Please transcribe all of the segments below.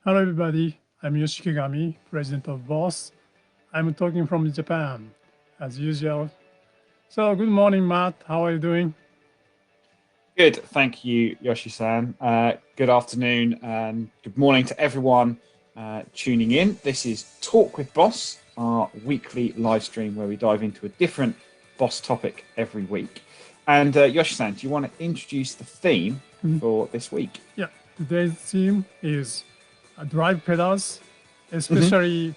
Hello, everybody. I'm Yoshikigami, president of Boss. I'm talking from Japan, as usual. So, good morning, Matt. How are you doing? Good, thank you, Yoshi-san. Good afternoon and good morning to everyone tuning in. This is Talk with Boss, our weekly live stream where we dive into a different Boss topic every week. And Yoshi-san, do you want to introduce the theme Mhm. for this week? Yeah, today's theme is drive pedals, Hmm. especially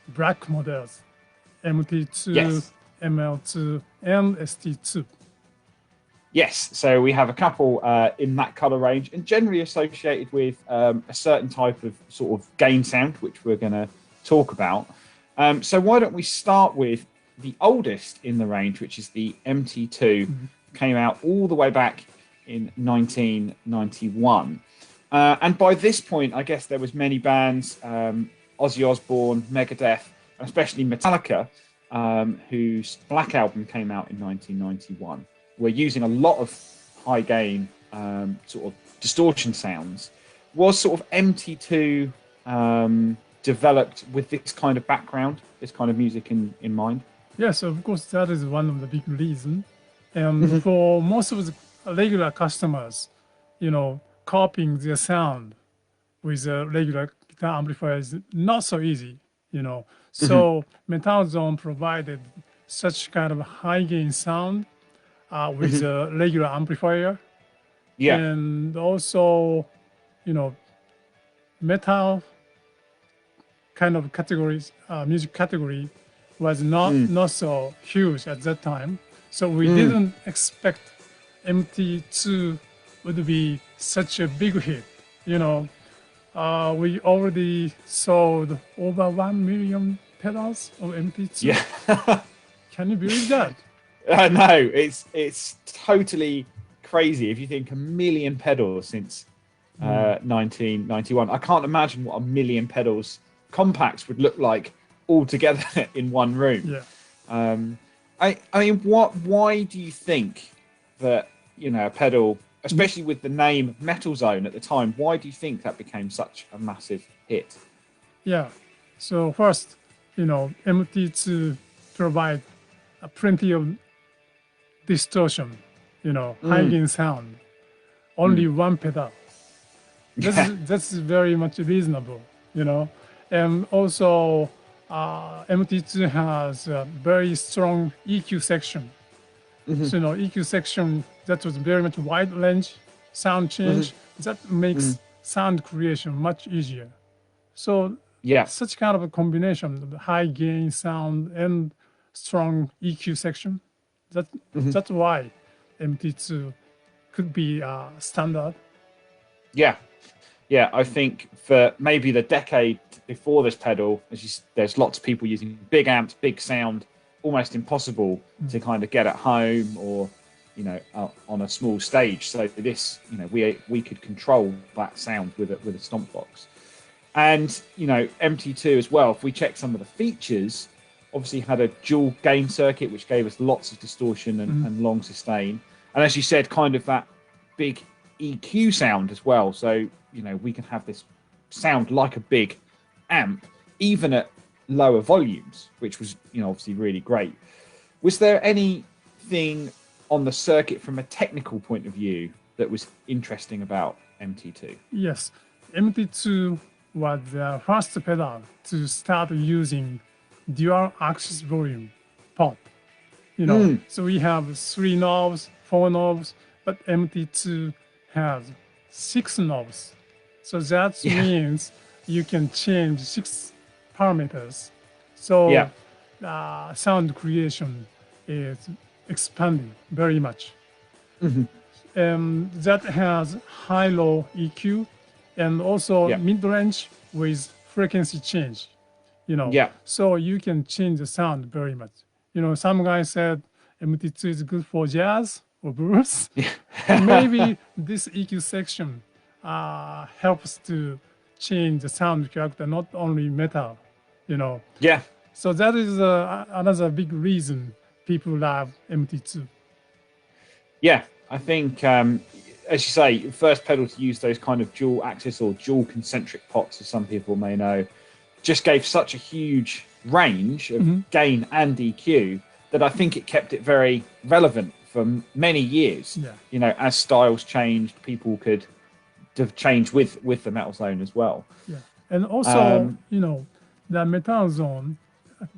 black models, MT2, Yes. ML2, and ST2. Yes, so we have a couple in that color range and generally associated with a certain type of sort of gain sound, which we're going to talk about. So why don't we start with the oldest in the range, which is the MT2, Mhm. came out all the way back in 1991. And by this point, I guess there was many bands, Ozzy Osbourne, Megadeth, and especially Metallica, whose Black Album came out in 1991. We're using a lot of high gain sort of distortion sounds. Was sort of MT2 developed with this kind of background, this kind of music in mind? Yes, of course, that is one of the big reasons. And Hmm. for most of the regular customers, copying their sound with a regular guitar amplifier is not so easy. Hmm. So Metal Zone provided such kind of high gain sound with Hmm. a regular amplifier. Yeah. And also, you know, metal kind of categories, music category was not, Mm. not so huge at that time. So we Mm. didn't expect MT2 would be such a big hit. You know, we already sold over 1 million pedals of MT2. Yeah. Can you believe that? No, it's totally crazy if you think a million pedals since Mm, 1991. I can't imagine what a million pedals compacts would look like all together in one room. yeah. Um, I mean, why do you think that a pedal, Mhm. especially with the name Metal Zone at the time, why do you think that became such a massive hit? Yeah. So first, MT2 provide plenty of distortion, high Mm. gain sound, only Mm. one pedal. That's Yeah. that's very much reasonable, you know. And also, MT2 has a very strong EQ section. Hmm. So, EQ section that was very much wide range sound Hmm. change that Hmm. makes sound creation much easier. So, Yeah. such kind of a combination of high gain sound and strong EQ section, that Hmm. that's why MT2 could be standard. Yeah. Yeah, I think for maybe the decade before this pedal, there's lots of people using big amps, big sound, almost impossible Mm. to kind of get at home or on a small stage. So this, we could control that sound with a stomp box, and MT2 as well. If we check some of the features, obviously had a dual gain circuit which gave us lots of distortion Mm. and long sustain, and as you said, kind of that big EQ sound as well. So we can have this sound like a big amp, even at lower volumes, which was obviously really great. Was there anything on the circuit from a technical point of view that was interesting about MT2? Yes, MT2 was the first pedal to start using dual axis volume pot. Mm. So we have three knobs, four knobs, but MT2 has six knobs. So that Yeah. means you can change six parameters. So Yeah. sound creation is expanding very much. Hmm. That has high-low EQ and also Yeah. mid-range with frequency change. Yeah. So you can change the sound very much. Some guys said MT2 is good for jazz or blues. Yeah. Maybe this EQ section helps to change the sound character, not only metal, you know. Yeah. So that is another big reason people love MT2. Yeah. I think as you say, first pedal to use those kind of dual axis or dual concentric pots, as some people may know, just gave such a huge range of gain and EQ that I think it kept it very relevant for many years. Yeah. You know, as styles changed, people could change with the Metal Zone as well. Yeah. And also, you know, the Metal Zone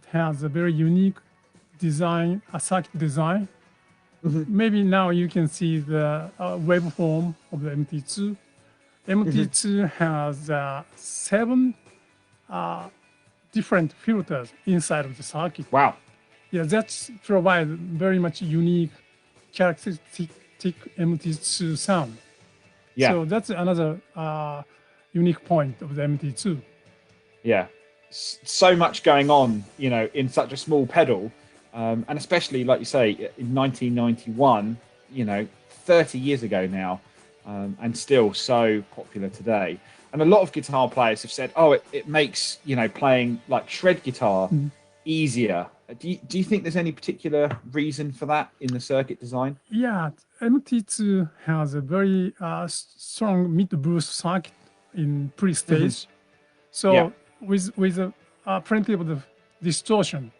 has a very unique design, a circuit design. Maybe now you can see the waveform of the MT2. MT2 has 7 different filters inside of the circuit. Wow. Yeah, that provides very much unique characteristic MT2 sound. Yeah. So that's another unique point of the MT2. Yeah. So much going on, you know, in such a small pedal. And especially, like you say, in 1991, you know, 30 years ago now, and still so popular today. And a lot of guitar players have said, oh, it makes, you know, playing like shred guitar easier. Do you think there's any particular reason for that in the circuit design? Yeah, MT2 has a very strong mid-boost circuit in pre-stage. So with plenty of the distortion,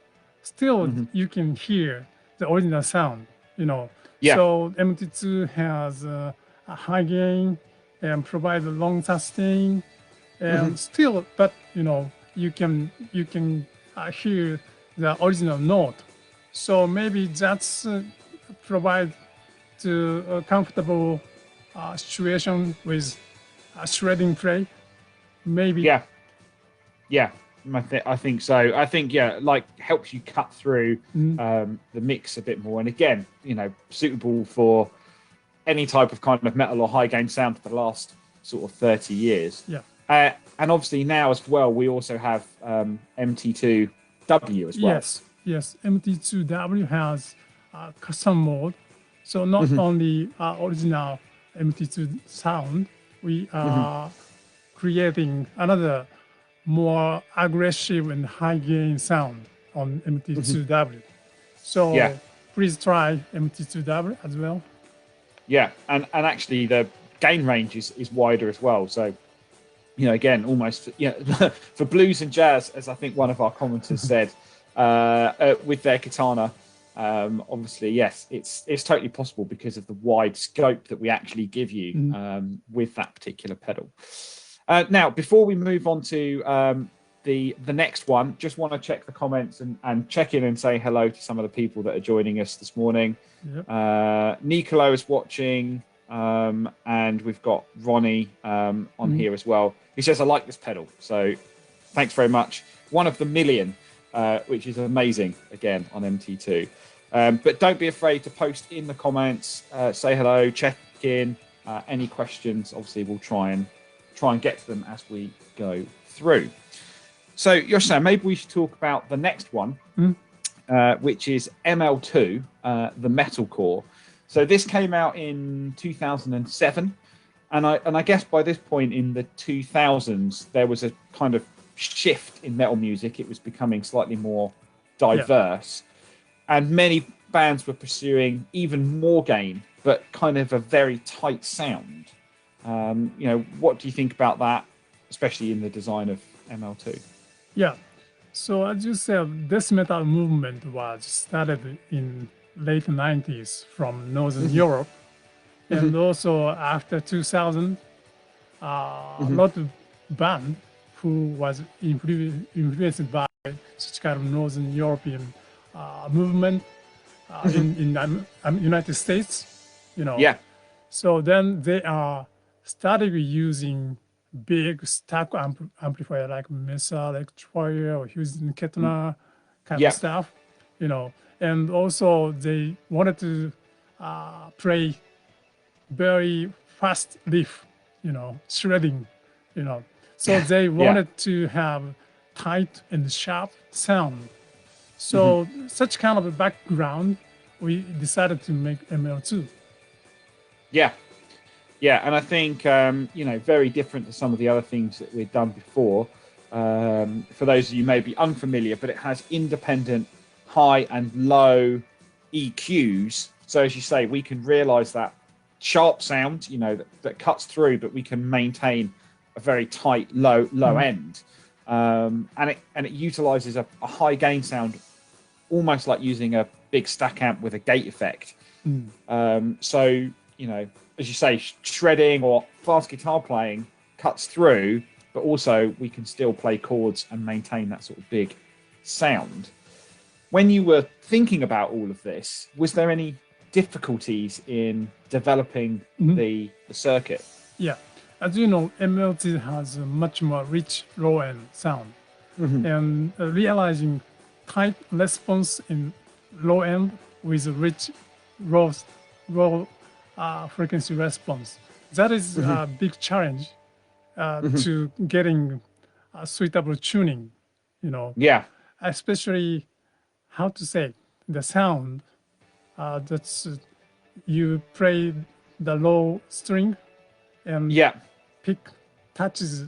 still you can hear the original sound, you know. So MT2 has a high gain and provides a long sustain, and still, but you know, you can hear the original note. So maybe that's provide to a comfortable situation with shredding play. Maybe. Yeah. I think so. I think, like helps you cut through the mix a bit more. And again, you know, suitable for any type of kind of metal or high gain sound for the last sort of 30 years. Yeah. And obviously now as well, we also have MT2W as well. Yes. MT2W has custom mode. So not only original MT2 sound, we are creating another more aggressive and high gain sound on MT2W. So please try MT2W as well. Yeah, and actually the gain range is wider as well. So, you know, again, almost for blues and jazz, as I think one of our commenters said, with their katana, obviously, yes, it's totally possible because of the wide scope that we actually give you with that particular pedal. Now, before we move on to the next one, just want to check the comments and check in and say hello to some of the people that are joining us this morning. Nicolo is watching, and we've got Ronnie on here as well. He says, I like this pedal. So thanks very much. One of the million, which is amazing, again, on MT2. But don't be afraid to post in the comments, say hello, check in, any questions. Obviously, we'll try and get to them as we go through. So, Yoshsan, maybe we should talk about the next one, which is ML2, the Metalcore. So this came out in 2007, and I guess by this point in the 2000s, there was a kind of shift in metal music. It was becoming slightly more diverse, and many bands were pursuing even more gain, but kind of a very tight sound. You know, what do you think about that, especially in the design of ML2? Yeah. So as you said, this metal movement was started in late 90s from Northern Europe. And also after 2000, a lot of band who was influenced by such kind of Northern European movement in United States, you know. So then they are started using big stack amplifier like Mesa Electrifier or Houston Kettner kind of stuff, you know. And also they wanted to play very fast riff, you know, shredding, you know. So they wanted to have tight and sharp sound. So such kind of a background, we decided to make ML2. Yeah, and I think, you know, very different to some of the other things that we've done before. For those of you maybe unfamiliar, but it has independent high and low EQs. So as you say, we can realize that sharp sound, that cuts through, but we can maintain a very tight low end, and it utilizes a high gain sound, almost like using a big stack amp with a gate effect. So as you say, shredding or fast guitar playing cuts through, but also we can still play chords and maintain that sort of big sound. When you were thinking about all of this, was there any difficulties in developing the circuit? Yeah, as you know, MLT has a much more rich low end sound, and realizing tight response in low end with a rich raw frequency response, that is a big challenge to getting a suitable tuning. Yeah. Especially how to say the sound that's you play the low string and pick touches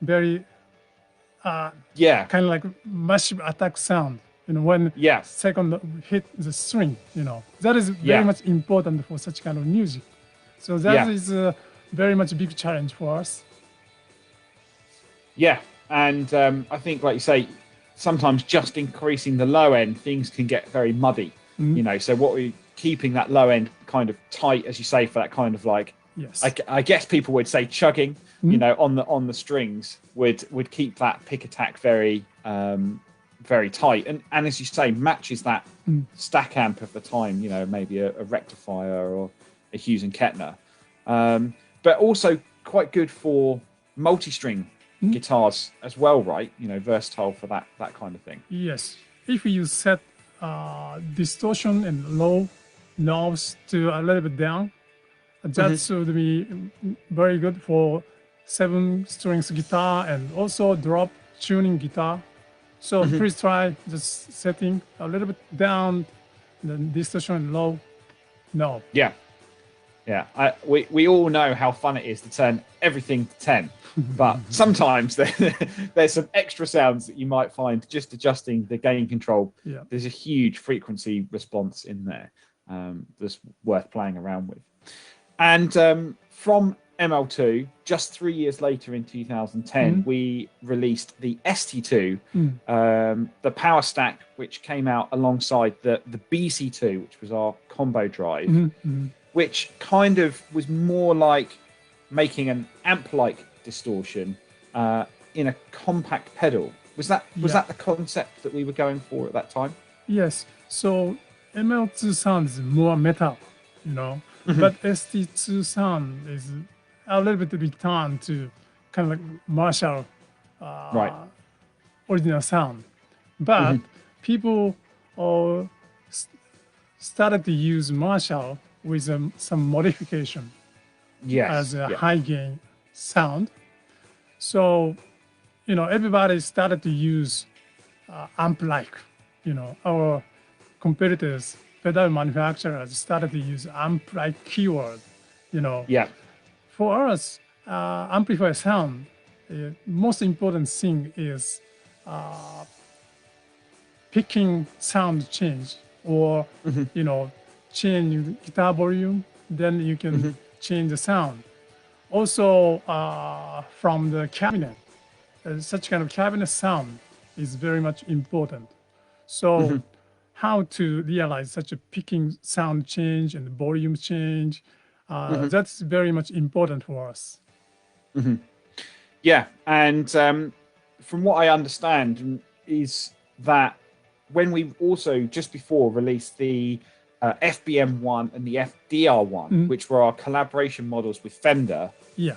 very Yeah. kind of like massive attack sound. When second hit the string, that is very much important for such kind of music. So that is a very much big challenge for us. Yeah, and I think, like you say, sometimes just increasing the low end, things can get very muddy. So what we keeping that low end kind of tight, as you say, for that kind of like, I guess people would say chugging, on the strings would keep that pick attack very very tight, and as you say, matches that stack amp of the time, maybe a rectifier or a Hughes and Kettner, but also quite good for multi-string guitars as well, right? Versatile for that kind of thing. Yes, if you set distortion and low knobs to a little bit down, that would be very good for 7 strings guitar and also drop tuning guitar. So please try just setting a little bit down the distortion and low knob. Yeah. We all know how fun it is to turn everything to 10, but sometimes there's some extra sounds that you might find just adjusting the gain control. There's a huge frequency response in there that's worth playing around with. And from ML2, just 3 years later in 2010, we released the ST2, the power stack, which came out alongside the BC2, which was our combo drive, which kind of was more like making an amp-like distortion in a compact pedal. Was that the concept that we were going for at that time? Yes. So ML2 sounds more metal, but ST2 sound is a little bit returned to kind of like Marshall original sound. But people started to use Marshall with some modification as a high gain sound. So, everybody started to use amp-like. Our competitors, pedal manufacturers, started to use amp-like keyword. For us, amplifier sound, most important thing is picking sound change or, change guitar volume, then you can change the sound. Also, from the cabinet, such kind of cabinet sound is very much important. So how to realize such a picking sound change and volume change, that's very much important for us. Yeah, and from what I understand is that when we also just before released the FBM1 and the FDR1, which were our collaboration models with Fender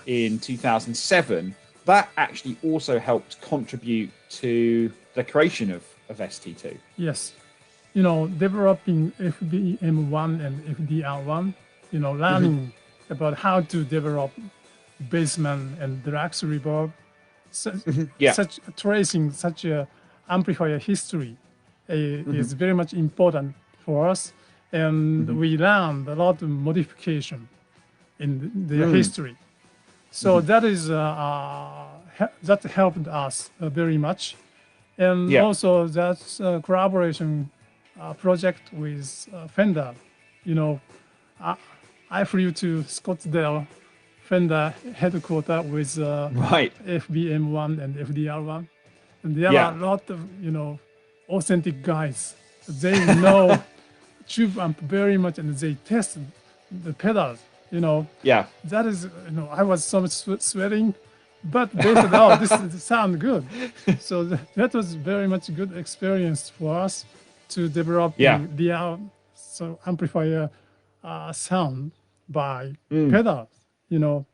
in 2007, that actually also helped contribute to the creation of ST2. Yes. Developing FBM1 and FDR1, learning about how to develop basement and deluxe reverb, such tracing such a amplifier history is very much important for us. And we learned a lot of modification in their history. So that is that helped us very much. And also that's a collaboration project with Fender. I flew to Scottsdale Fender headquarters with Right. FBM1 and FDR1. And there are Yeah. a lot of, authentic guys. They know tube amp very much and they test the pedals, Yeah. That is, I was so much sweating, but they said, oh, this sound good. So that was very much good experience for us to Yeah. developing the amplifier sound by Mm. pedals,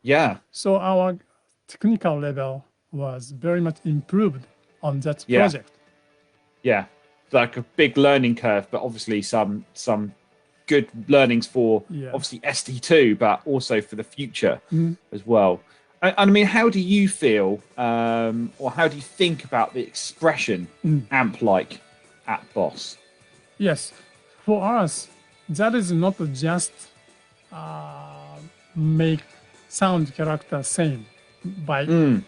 Yeah. So our technical level was very much improved on that Yeah. project. Yeah. Like a big learning curve, but obviously some good learnings for Yeah. obviously ST2, but also for the future Mhm. as well. And I mean, how do you feel, or how do you think about the expression amp like at Boss? Yes, for us, that is not just make sound character same by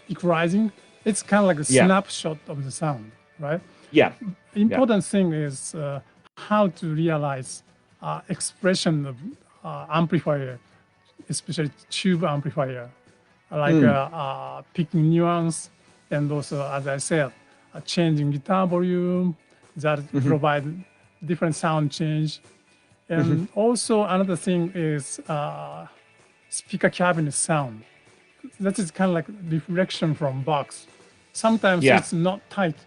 equalizing. It's kind of like a Yeah. snapshot of the sound, right? Yeah. Important thing is how to realize expression of amplifier, especially tube amplifier, like picking nuance, and also, as I said, changing guitar volume that provide different sound change. And also another thing is speaker cabinet sound. That is kind of like reflection from box. Sometimes Yeah. it's not tight.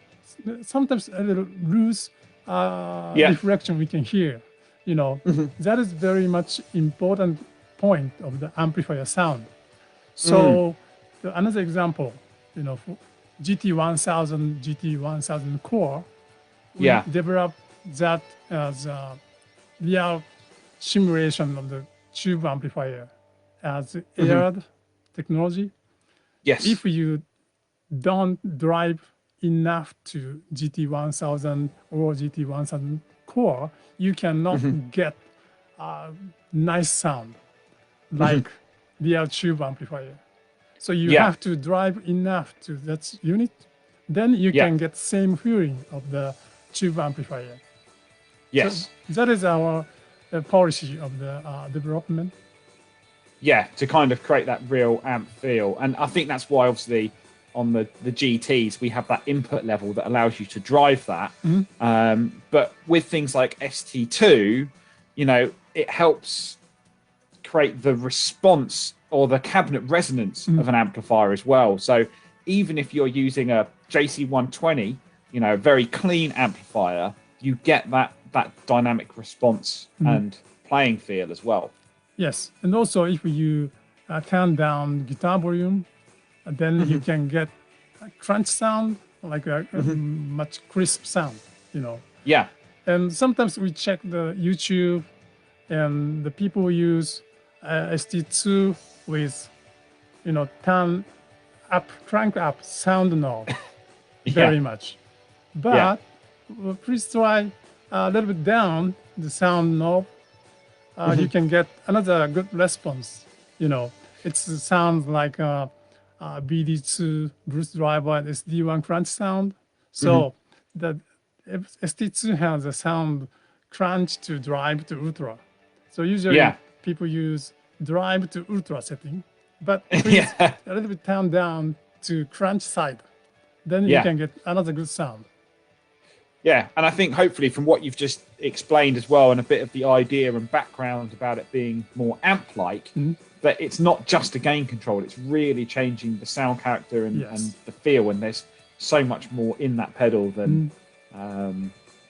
Sometimes a little loose Yeah. reflection we can hear. That is very much important point of the amplifier sound. So another example, for GT1000, GT1000 core, we Yeah. developed that as a real simulation of the tube amplifier as aired technology. Yes. If you don't drive enough to GT1000 or GT1000 core, you cannot get a nice sound like real tube amplifier. So you Yeah. have to drive enough to that unit, then you Yeah. can get same feeling of the tube amplifier. Yes. So that is our policy of the development. Yeah, to kind of create that real amp feel. And I think that's why obviously on the GTs we have that input level that allows you to drive that. But with things like ST2, it helps create the response or the cabinet resonance of an amplifier as well. So even if you're using a JC120, a very clean amplifier, you get that dynamic response and playing feel as well. Yes, and also if you turn down guitar volume, then you can get a crunch sound, like a much crisp sound, Yeah. And sometimes we check the YouTube, and the people use ST2 with, turn up, crank up sound knob very much. But please try a little bit down the sound knob. You can get another good response. It sounds like a BD2 Bruce driver and SD1 crunch sound. So the ST2 has a sound crunch to drive to ultra. So usually people use drive to ultra setting, but please a little bit turn down to crunch side. Then you can get another good sound. Yeah, and I think hopefully from what you've just explained as well, and a bit of the idea and background about it being more amp-like, that it's not just a gain control, it's really changing the sound character and the feel, and there's so much more in that pedal than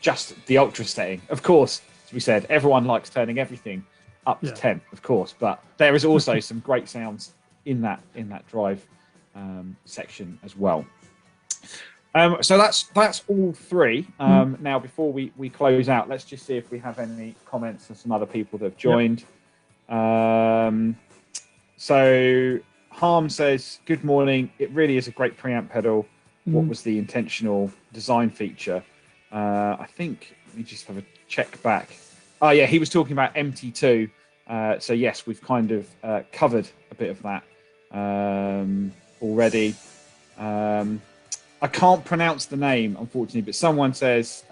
just the ultra setting. Of course, as we said, everyone likes turning everything up to 10, of course, but there is also some great sounds in that drive section as well. So that's all three. Now, before we close out, let's just see if we have any comments and some other people that have joined. So Harm says, "Good morning. It really is a great preamp pedal. What was the intentional design feature?" I think let me just have a check back. Oh yeah, he was talking about MT2. So yes, we've kind of covered a bit of that already. I can't pronounce the name, unfortunately, but someone says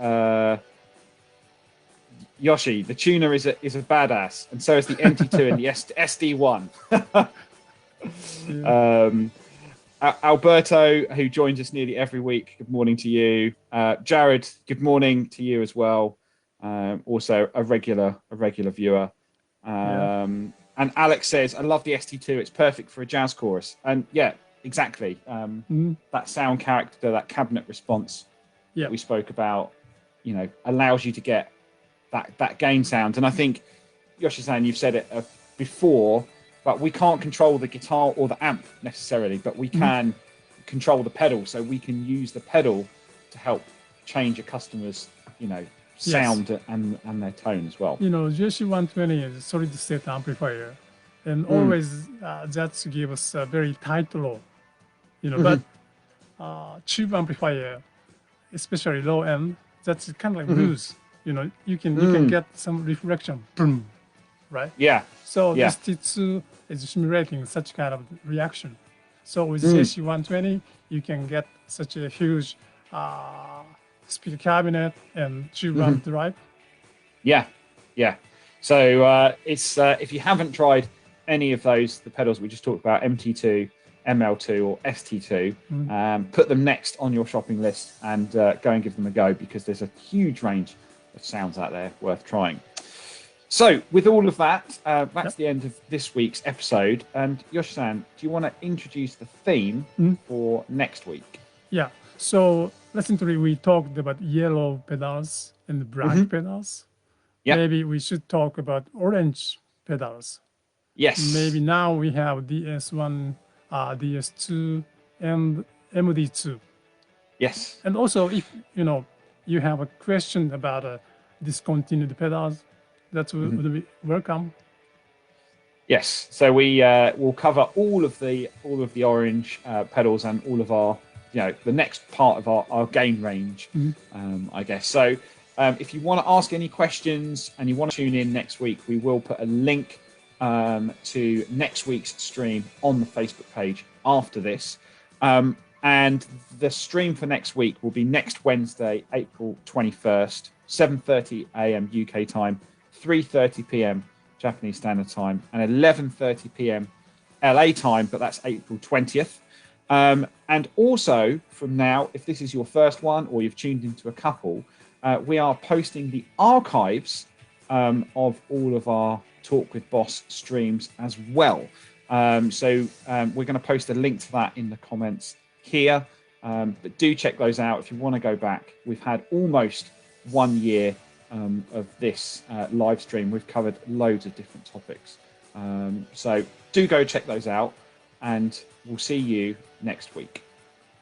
Yoshi, the tuner is a badass, and so is the MT2 and the SD1. Alberto, who joins us nearly every week, good morning to you. Jared, good morning to you as well. Also a regular viewer. And Alex says, I love the ST2. It's perfect for a jazz chorus. And yeah, exactly. That sound character, that cabinet response that we spoke about, you know, allows you to get that gain sound. And I think, Yoshi-san, you've said it before, but we can't control the guitar or the amp necessarily, but we can control the pedal. So we can use the pedal to help change a customer's, you know, sound and their tone as well. You know, GC120 is a solid state amplifier, and always that gives us a very tight low. You know, but tube amplifier, especially low end, that's kind of like loose. You know, you can get some reflection, boom, right? Yeah. So this T2 is simulating such kind of reaction. So with JC120, you can get such a huge speaker cabinet and tube amp drive. Yeah. So it's if you haven't tried any of those, the pedals we just talked about, MT2, ML2 or ST2, put them next on your shopping list and go and give them a go, because there's a huge range of sounds out there worth trying. So with all of that, that's the end of this week's episode. And Yoshi-san, do you want to introduce the theme for next week? Yeah. So recently we talked about yellow pedals and black pedals. Yep. Maybe we should talk about orange pedals. Yes. Maybe now we have DS1, DS2, and MD2. Yes. And also, if you have a question about discontinued pedals, that would be welcome. Yes. So we will cover all of the orange pedals and all of our, the next part of our gain range, I guess. So if you want to ask any questions and you want to tune in next week, we will put a link to next week's stream on the Facebook page after this. And the stream for next week will be next Wednesday, April 21st, 7:30 a.m. UK time, 3:30 p.m. Japanese Standard Time, and 11:30 p.m. LA time, but that's April 20th. And also from now, if this is your first one or you've tuned into a couple, we are posting the archives of all of our Talk with Boss streams as well. So we're going to post a link to that in the comments here. But do check those out if you want to go back. We've had almost 1 year of this live stream. We've covered loads of different topics. So do go check those out, and we'll see you next week.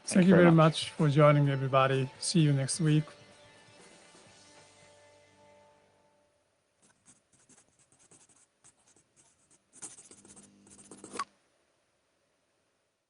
Thank you very much for joining, everybody. See you next week.